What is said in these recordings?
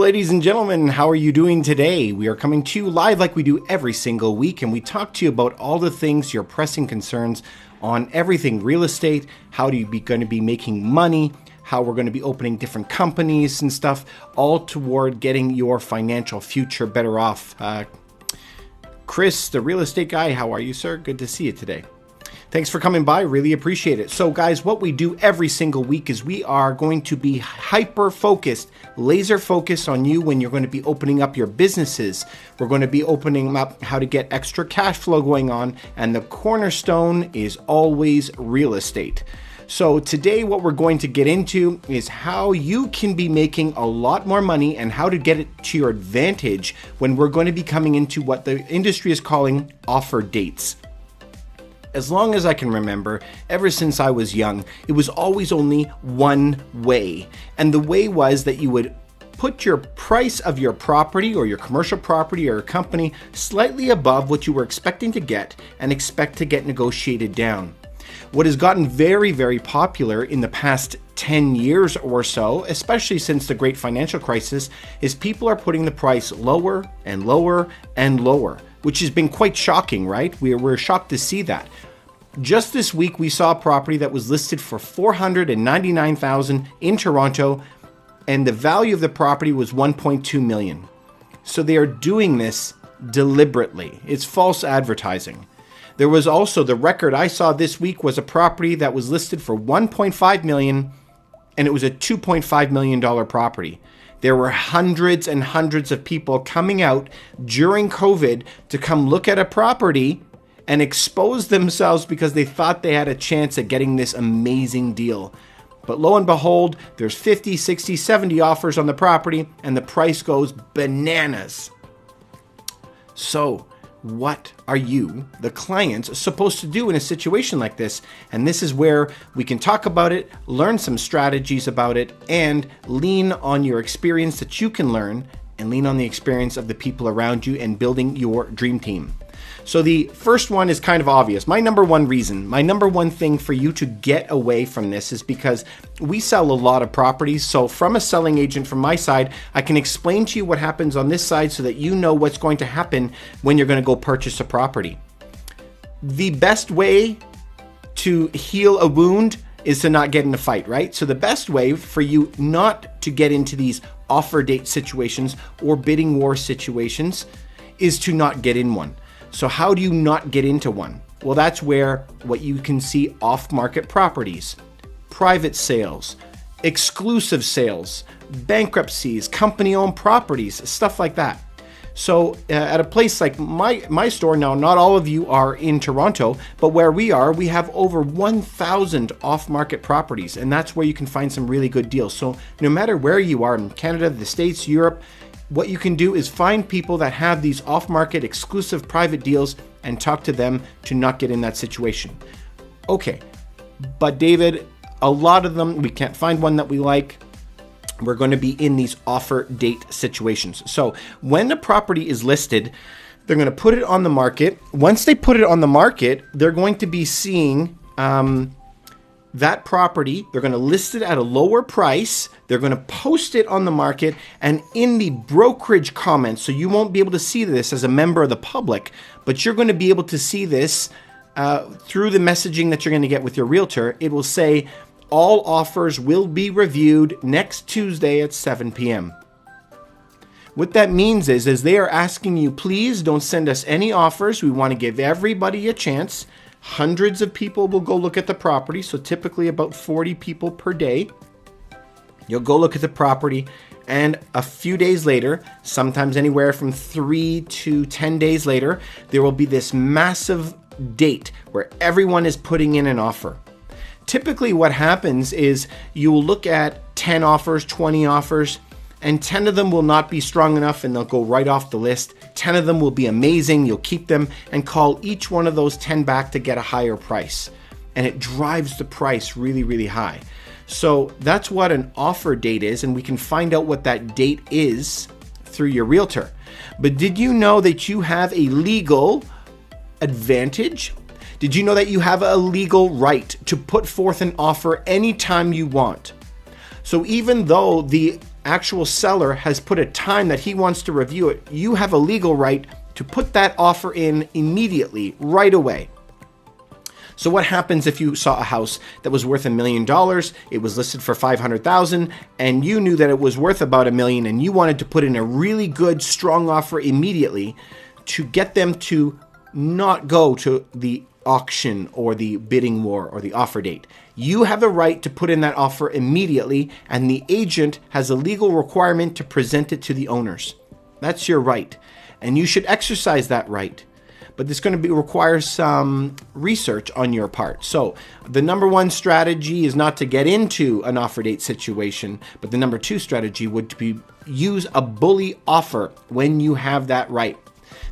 ladies and gentlemen, how are you doing today? We are coming to you live like we do every single week, and we talk to you about all the things, your pressing concerns on everything real estate, how do you be going to be making money, how we're going to be opening different companies and stuff, all toward getting your financial future better off. Chris, the real estate guy, how are you, sir? Good to see you today. Thanks for coming by. Really appreciate it. So guys, what we do every single week is we are going to be hyper focused, laser focused on you when you're going to be opening up your businesses. We're going to be opening up how to get extra cash flow going on. And the cornerstone is always real estate. So today what we're going to get into is how you can be making a lot more money and how to get it to your advantage when we're going to be coming into what the industry is calling offer dates. As long as I can remember, ever since I was young, it was always only one way. And the way was that you would put your price of your property or your commercial property or your company slightly above what you were expecting to get and expect to get negotiated down. What has gotten very, very popular in the past 10 years or so, especially since the great financial crisis, is people are putting the price lower and lower and lower, which has been quite shocking, right? We're shocked to see that. Just this week, we saw a property that was listed for $499,000 in Toronto, and the value of the property was $1.2 million. So they are doing this deliberately. It's false advertising. There was also the record I saw this week was a property that was listed for $1.5 million, and it was a $2.5 million property. There were hundreds and hundreds of people coming out during COVID to come look at a property and expose themselves because they thought they had a chance at getting this amazing deal. But lo and behold, there's 50, 60, 70 offers on the property, and the price goes bananas. So, what are you, the clients, supposed to do in a situation like this? And this is where we can talk about it, learn some strategies about it, and lean on your experience that you can learn, and lean on the experience of the people around you and building your dream team. So the first one is kind of obvious. My number one thing for you to get away from this is because we sell a lot of properties. So from a selling agent from my side, I can explain to you what happens on this side so that you know what's going to happen when you're going to go purchase a property. The best way to heal a wound is to not get in a fight, right? So the best way for you not to get into these offer date situations or bidding war situations is to not get in one. So how do you not get into one? Well, that's where what you can see off-market properties, private sales, exclusive sales, bankruptcies, company-owned properties, stuff like that. So at a place like my store now, not all of you are in Toronto, but where we are, we have over 1,000 off-market properties, and that's where you can find some really good deals. So no matter where you are in Canada, the States, Europe, what you can do is find people that have these off-market exclusive private deals and talk to them to not get in that situation. Okay, but David, a lot of them, we can't find one that we like. We're going to be in these offer date situations. So when the property is listed, they're going to put it on the market. Once they put it on the market, they're going to be seeing that property. They're going to list it at a lower price. They're going to post it on the market and in the brokerage comments. So you won't be able to see this as a member of the public, but you're going to be able to see this through the messaging that you're going to get with your realtor. It will say, all offers will be reviewed next Tuesday at 7 p.m. What that means is they are asking you, please don't send us any offers. We want to give everybody a chance. Hundreds of people will go look at the property, so typically about 40 people per day. You'll go look at the property, and a few days later, sometimes anywhere from 3 to 10 days later, there will be this massive date where everyone is putting in an offer. Typically what happens is you will look at 10 offers, 20 offers, and 10 of them will not be strong enough and they'll go right off the list. 10 of them will be amazing, you'll keep them and call each one of those 10 back to get a higher price. And it drives the price really, really high. So that's what an offer date is, and we can find out what that date is through your realtor. But did you know that you have a legal advantage? Did you know that you have a legal right to put forth an offer anytime you want? So even though the actual seller has put a time that he wants to review it, you have a legal right to put that offer in immediately, right away. So what happens if you saw a house that was worth $1 million, it was listed for $500,000, and you knew that it was worth about $1 million, and you wanted to put in a really good, strong offer immediately to get them to not go to the auction or the bidding war or the offer date? You have the right to put in that offer immediately, and the agent has a legal requirement to present it to the owners. That's your right, and you should exercise that right. But this is going to require some research on your part. So the number one strategy is not to get into an offer date situation, but the number two strategy would be use a bully offer when you have that right.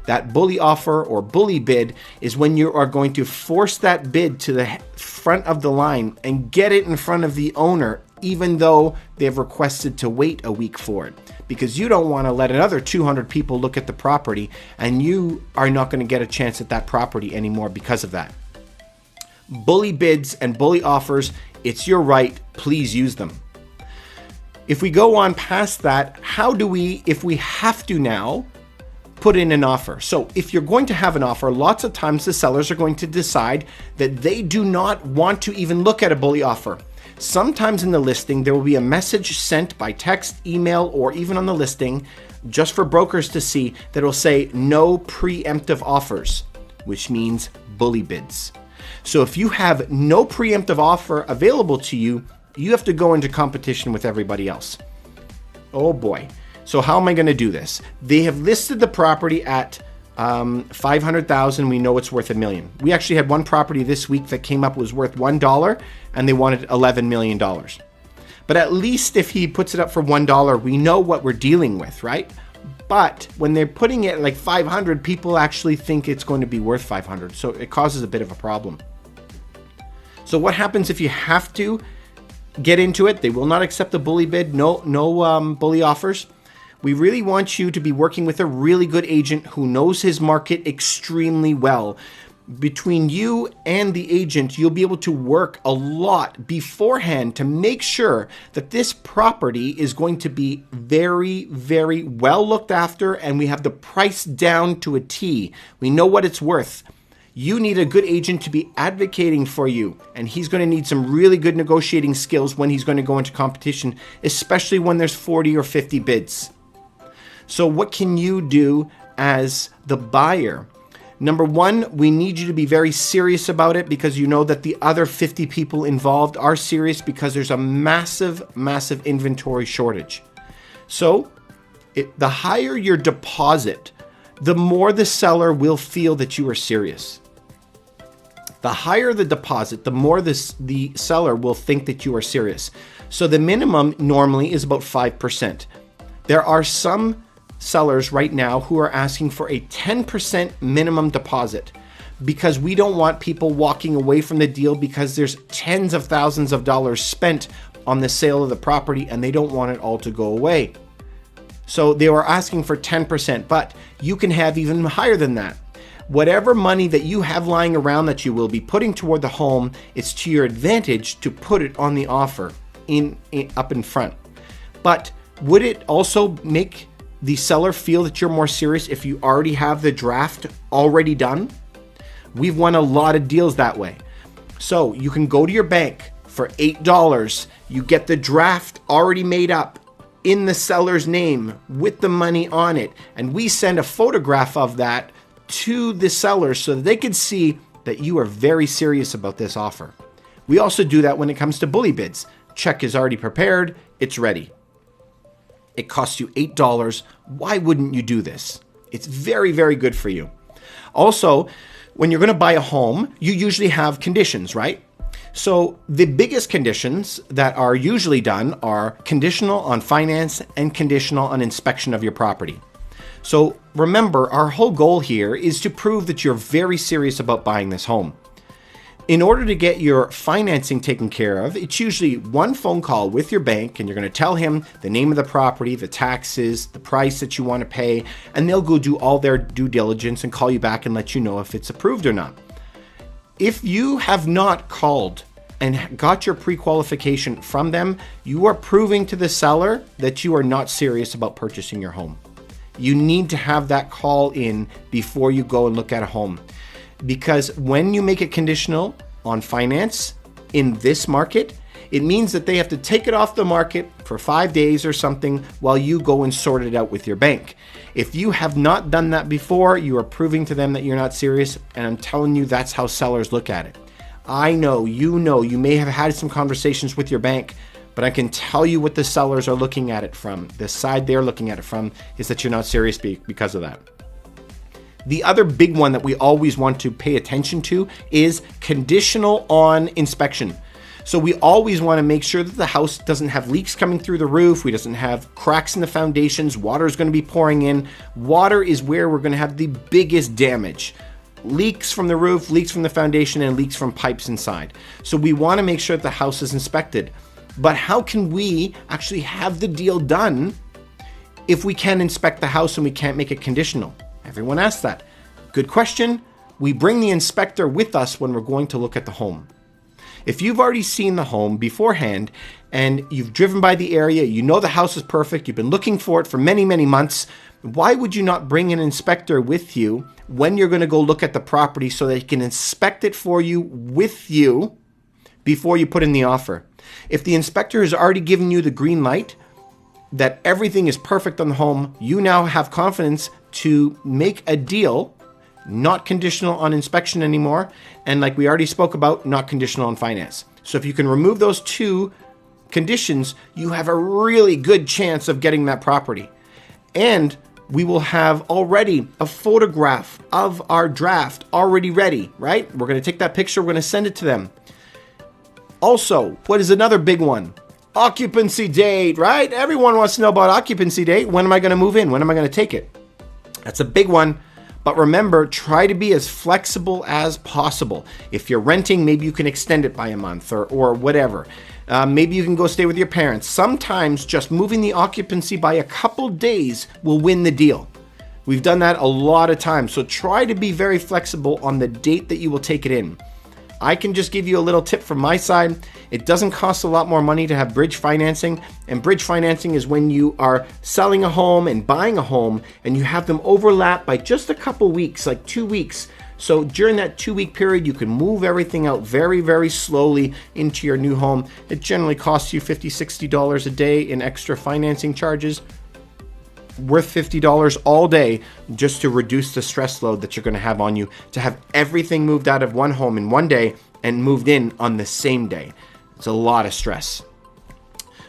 That bully offer or bully bid is when you are going to force that bid to the front of the line and get it in front of the owner, even though they've requested to wait a week for it. Because you don't want to let another 200 people look at the property, and you are not going to get a chance at that property anymore because of that. Bully bids and bully offers, it's your right. Please use them. If we go on past that, how do we, if we have to now, put in an offer? So if you're going to have an offer, lots of times the sellers are going to decide that they do not want to even look at a bully offer. Sometimes in the listing, there will be a message sent by text, email, or even on the listing, just for brokers to see, that will say no preemptive offers, which means bully bids. So if you have no preemptive offer available to you, you have to go into competition with everybody else. Oh boy. So how am I going to do this? They have listed the property at $500,000. We know it's worth $1 million. We actually had one property this week that came up was worth $1, and they wanted $11 million. But at least if he puts it up for $1, we know what we're dealing with, right? But when they're putting it like 500, people actually think it's going to be worth 500. So it causes a bit of a problem. So what happens if you have to get into it? They will not accept the bully bid. No bully offers. We really want you to be working with a really good agent who knows his market extremely well. Between you and the agent, you'll be able to work a lot beforehand to make sure that this property is going to be very, very well looked after, and we have the price down to a T. We know what it's worth. You need a good agent to be advocating for you, and he's going to need some really good negotiating skills when he's going to go into competition, especially when there's 40 or 50 bids. So what can you do as the buyer? Number one, we need you to be very serious about it, because you know that the other 50 people involved are serious, because there's a massive, massive inventory shortage. So the higher your deposit, the more the seller will feel that you are serious. The higher the deposit, the more the seller will think that you are serious. So the minimum normally is about 5%. There are some sellers right now who are asking for a 10% minimum deposit, because we don't want people walking away from the deal because there's tens of thousands of dollars spent on the sale of the property, and they don't want it all to go away. So they were asking for 10%, but you can have even higher than that. Whatever money that you have lying around that you will be putting toward the home, it's to your advantage to put it on the offer up in front. But would it also make the seller feel that you're more serious if you already have the draft already done? We've won a lot of deals that way. So you can go to your bank for $8. You get the draft already made up in the seller's name with the money on it. And we send a photograph of that to the seller so that they can see that you are very serious about this offer. We also do that when it comes to bully bids. Check is already prepared. It's ready. It costs you $8. Why wouldn't you do this? It's very, very good for you. Also, when you're going to buy a home, you usually have conditions, right? So the biggest conditions that are usually done are conditional on finance and conditional on inspection of your property. So remember, our whole goal here is to prove that you're very serious about buying this home. In order to get your financing taken care of, it's usually one phone call with your bank, and you're going to tell him the name of the property, the taxes, the price that you want to pay, and they'll go do all their due diligence and call you back and let you know if it's approved or not. If you have not called and got your pre-qualification from them, you are proving to the seller that you are not serious about purchasing your home. You need to have that call in before you go and look at a home. Because when you make it conditional on finance in this market, it means that they have to take it off the market for 5 days or something while you go and sort it out with your bank. If you have not done that before, you are proving to them that you're not serious, and I'm telling you, that's how sellers look at it. I know, you may have had some conversations with your bank, but I can tell you what the sellers are looking at it from. The side they're looking at it from is that you're not serious because of that. The other big one that we always want to pay attention to is conditional on inspection. So we always want to make sure that the house doesn't have leaks coming through the roof. We doesn't have cracks in the foundations. Water is going to be pouring in. Water is where we're going to have the biggest damage. Leaks from the roof, leaks from the foundation, and leaks from pipes inside. So we want to make sure that the house is inspected. But how can we actually have the deal done if we can't inspect the house and we can't make it conditional? Everyone asks that. Good question. We bring the inspector with us when we're going to look at the home. If you've already seen the home beforehand and you've driven by the area, you know the house is perfect, you've been looking for it for many, many months, why would you not bring an inspector with you when you're going to go look at the property so that he can inspect it for you with you before you put in the offer? If the inspector has already given you the green light that everything is perfect on the home, you now have confidence to make a deal, not conditional on inspection anymore, and like we already spoke about, not conditional on finance. So if you can remove those two conditions, you have a really good chance of getting that property. And we will have already a photograph of our draft already ready, right? We're going to take that picture, we're going to send it to them. Also, what is another big one? Occupancy date, right? Everyone wants to know about occupancy date. When am I going to move in? When am I going to take it? That's a big one. But remember, try to be as flexible as possible. If you're renting, maybe you can extend it by a month or whatever. Maybe you can go stay with your parents. Sometimes just moving the occupancy by a couple days will win the deal. We've done that a lot of times. So try to be very flexible on the date that you will take it in. I can just give you a little tip from my side. It doesn't cost a lot more money to have bridge financing. And bridge financing is when you are selling a home and buying a home and you have them overlap by just a couple weeks, like 2 weeks. So during that 2-week period, you can move everything out very, very slowly into your new home. It generally costs you $50, $60 a day in extra financing charges. Worth $50 all day just to reduce the stress load that you're going to have on you to have everything moved out of one home in one day and moved in on the same day. It's a lot of stress.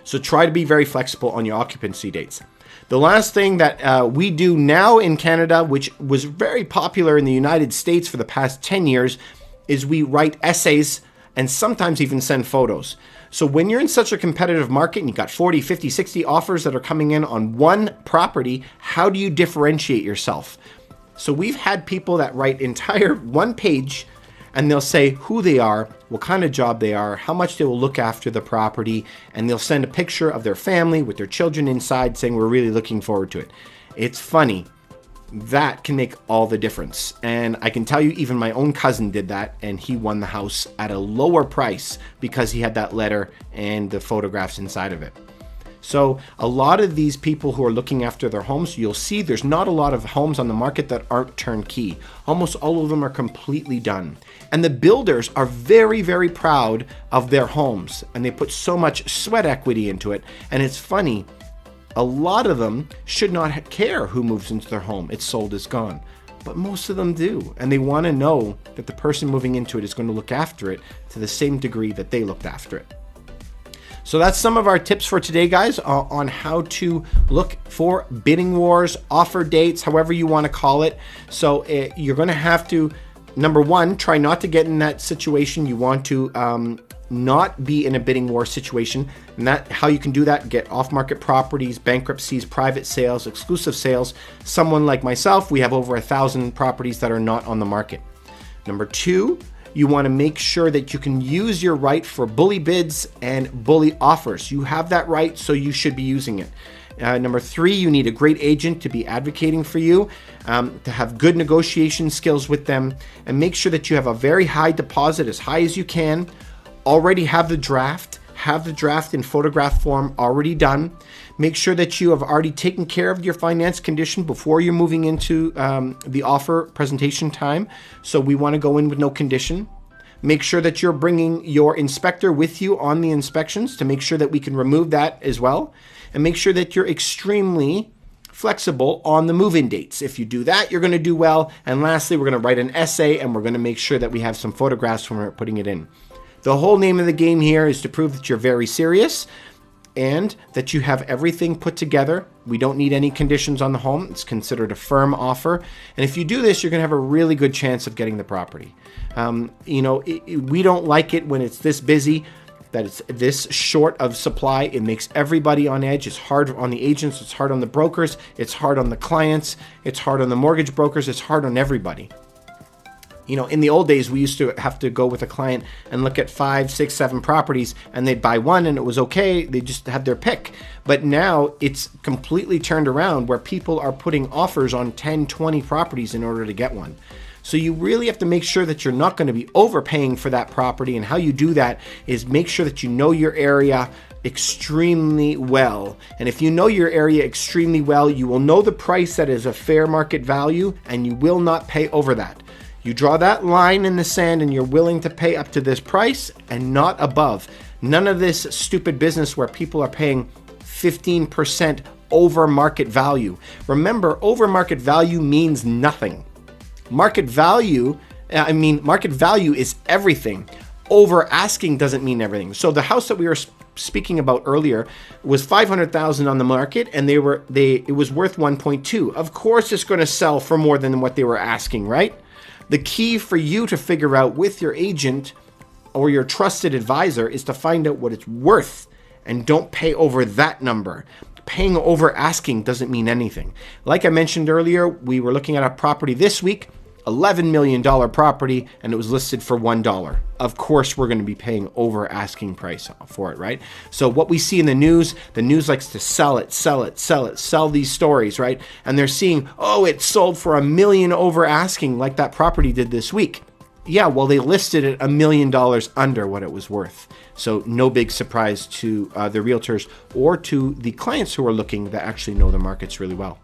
So try to be very flexible on your occupancy dates. The last thing that we do now in Canada, which was very popular in the United States for the past 10 years, is we write essays and sometimes even send photos. So when you're in such a competitive market and you've got 40, 50, 60 offers that are coming in on one property, how do you differentiate yourself? So we've had people that write entire one page and they'll say who they are, what kind of job they are, how much they will look after the property, and they'll send a picture of their family with their children inside saying we're really looking forward to it. It's funny. That can make all the difference. And I can tell you, even my own cousin did that, and he won the house at a lower price because he had that letter and the photographs inside of it. So a lot of these people who are looking after their homes, you'll see there's not a lot of homes on the market that aren't turnkey. Almost all of them are completely done. And the builders are very, very proud of their homes, and they put so much sweat equity into it. And it's funny, a lot of them should not care who moves into their home. It's sold, it's gone. But most of them do. And they want to know that the person moving into it is going to look after it to the same degree that they looked after it. So that's some of our tips for today, guys, on how to look for bidding wars, offer dates, however you want to call it. So you're going to have to, number one, try not to get in that situation. You want to not be in a bidding war situation. And that how you can do that, get off-market properties, bankruptcies, private sales, exclusive sales. Someone like myself, we have over 1,000 properties that are not on the market. Number two, you want to make sure that you can use your right for bully bids and bully offers. You have that right, so you should be using it. Number three, you need a great agent to be advocating for you, to have good negotiation skills with them, and make sure that you have a very high deposit, as high as you can. already have the draft in photograph form already done. Make sure that you have already taken care of your finance condition before you're moving into the offer presentation time. So we want to go in with no condition. Make sure that you're bringing your inspector with you on the inspections to make sure that we can remove that as well. And make sure that you're extremely flexible on the move-in dates. If you do that, you're going to do well. And lastly, we're going to write an essay and we're going to make sure that we have some photographs when we're putting it in. The whole name of the game here is to prove that you're very serious and that you have everything put together. We don't need any conditions on the home. It's considered a firm offer. And if you do this, you're going to have a really good chance of getting the property. We don't like it when it's this busy, that it's this short of supply. It makes everybody on edge. It's hard on the agents. It's hard on the brokers. It's hard on the clients. It's hard on the mortgage brokers. It's hard on everybody. In the old days, we used to have to go with a client and look at 5, 6, 7 properties, and they'd buy one and it was okay. They just had their pick. But now it's completely turned around where people are putting offers on 10, 20 properties in order to get one. So you really have to make sure that you're not going to be overpaying for that property. And how you do that is make sure that you know your area extremely well. And if you know your area extremely well, you will know the price that is a fair market value, and you will not pay over that. You draw that line in the sand and you're willing to pay up to this price and not above. None of this stupid business where people are paying 15% over market value. Remember, over market value means nothing. Market value is everything. Over asking doesn't mean everything. So the house that we were speaking about earlier was $500,000 on the market, and it was worth 1.2. Of course, it's going to sell for more than what they were asking, right? The key for you to figure out with your agent or your trusted advisor is to find out what it's worth, and don't pay over that number. Paying over asking doesn't mean anything. Like I mentioned earlier, we were looking at a property this week, $11 million property, and it was listed for $1. Of course, we're going to be paying over asking price for it, right? So what we see in the news likes to sell these stories, right? And they're seeing, it sold for $1 million over asking, like that property did this week. Yeah, well, they listed it $1 million under what it was worth. So no big surprise to the realtors or to the clients who are looking that actually know the markets really well.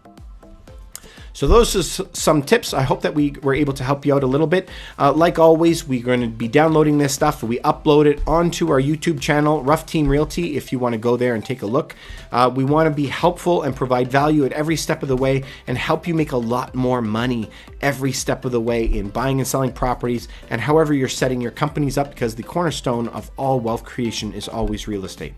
So those are some tips. I hope that we were able to help you out a little bit. Like always, we're going to be downloading this stuff. We upload it onto our YouTube channel, Rough Team Realty, if you want to go there and take a look. We want to be helpful and provide value at every step of the way and help you make a lot more money every step of the way in buying and selling properties and however you're setting your companies up, because the cornerstone of all wealth creation is always real estate.